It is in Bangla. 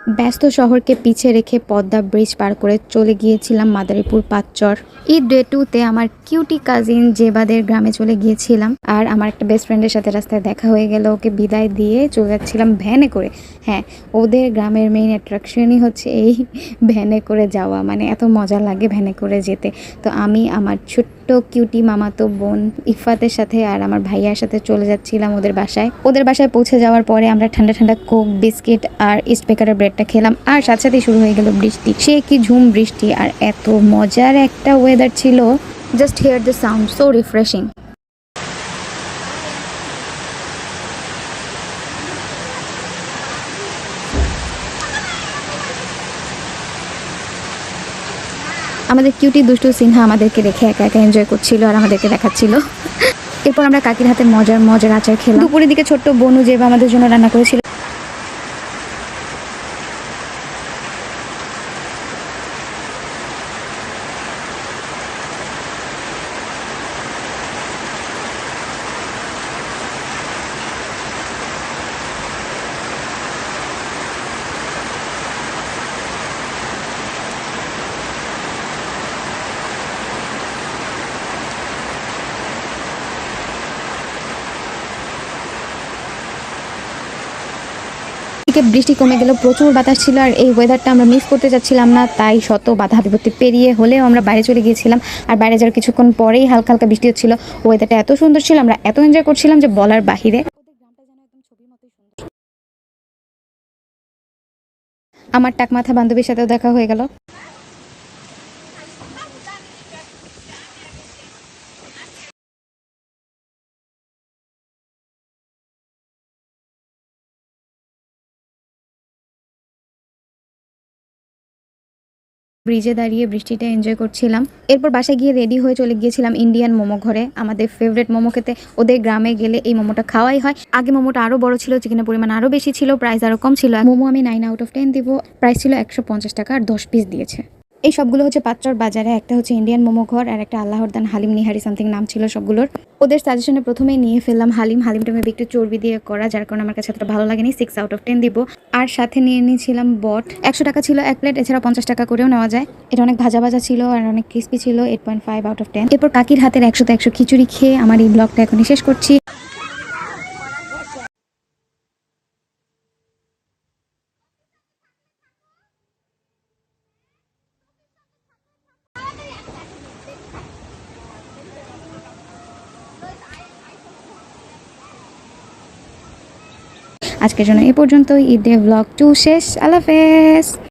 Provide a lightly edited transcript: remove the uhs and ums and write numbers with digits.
ব্যস্ত শহরকে পিছে রেখে পদ্মা ব্রিজ পার করে চলে গিয়েছিলাম মাদারীপুর পাঁচচর। ঈদ ডে 2-তে আমার কিউটি কাজিন জেবাদের গ্রামে চলে গিয়েছিলাম। আর আমার একটা বেস্ট ফ্রেন্ডের সাথে রাস্তায় দেখা হয়ে গেল, ওকে বিদায় দিয়ে চলে যাচ্ছিলাম ভ্যানে করে। হ্যাঁ, ওদের গ্রামের মেইন অ্যাট্রাকশনই হচ্ছে এই ভ্যানে করে যাওয়া, মানে এত মজা লাগে ভ্যানে করে যেতে। তো আমি আমার ছোট্ট কিউটি মামাতো বোন ইফাতের সাথে আর আমার ভাইয়ার সাথে চলে যাচ্ছিলাম ওদের বাসায়। ওদের বাসায় পৌঁছে যাওয়ার পরে আমরা ঠান্ডা ঠান্ডা কোক, বিস্কিট আর ইস্ট বেকারের ব্রেডটা খেলাম। আর সাথে সাথেই শুরু হয়ে গেল বৃষ্টি। সে কি ঝুম বৃষ্টি, আর এত মজার একটা ওয়েদার ছিল। Just here the sound, so refreshing. আমাদের কিউটি দুষ্টু সিনহা আমাদেরকে রেখে একা একা এনজয় করছিল আর আমাদেরকে দেখাচ্ছিল। এরপর আমরা কাকির হাতে মজার মজার আচার খেলাম। দুপুরের দিকে ছোট্ট বনু যেবা আমাদের জন্য রান্না করেছিল। বৃষ্টি কমে গেল, প্রচুর বাতাস ছিল আর এই ওয়েদারটা আমরা মিস করতে যাচ্ছিলাম না। তাই শত বাধা বিপত্তি পেরিয়ে হলেও আমরা বাইরে চলে গিয়েছিলাম। আর বাইরে যাওয়ার কিছুক্ষণ পরেই হালকা হালকা বৃষ্টি হচ্ছিল। ওয়েদারটা এত সুন্দর ছিল, আমরা এত এনজয় করছিলাম যে বলার বাহিরে। আমার টাকমাথা বান্ধবীর সাথেও দেখা হয়ে গেল। ব্রিজে দাঁড়িয়ে বৃষ্টিটা এনজয় করছিলাম। এরপর বাসায় গিয়ে রেডি হয়ে চলে গিয়েছিলাম ইন্ডিয়ান মোমো ঘরে, আমাদের ফেভারিট মোমো খেতে। ওদের গ্রামে গেলে এই মোমোটা খাওয়াই হয়। আগে মোমোটা আরও বড় ছিল, চিকেনের পরিমাণ আরও বেশি ছিল, প্রাইস আরও কম ছিল। মোমো আমি 9/10 দিব। প্রাইস ছিল 150 টাকা আর 10 পিস দিয়েছে। এই সবগুলো হচ্ছে পাঁচচর বাজারে। একটা হচ্ছে ইন্ডিয়ান মোমো ঘর আর একটা আল্লাহরদান হালিম নিহারি সামথিং নাম ছিল সবগুলোর। ওদের সাজেশনে প্রথমেই নিয়ে ফেললাম হালিমটা মেবি একটু চর্বি দিয়ে করা, যার কারণে আমার কাছে এতটা ভালো লাগেনি। 6/10 দিব। আর সাথে নিয়ে নিয়েছিলাম বট, 100 টাকা ছিল এক প্লেট, এছাড়া 50 টাকা করেও নেওয়া যায়। এটা অনেক ভাজা ভাজা ছিল আর অনেক ক্রিস্পি ছিল। 8.5/10। এরপর কাকির হাতের 100তে 100 খিচুড়ি খেয়ে আমার এই ব্লগটা এখনই শেষ করছি। আজকের জন্য এ পর্যন্ত। ঈদে ব্লগ 2 শেষ। আল্লাহ হাফেজ।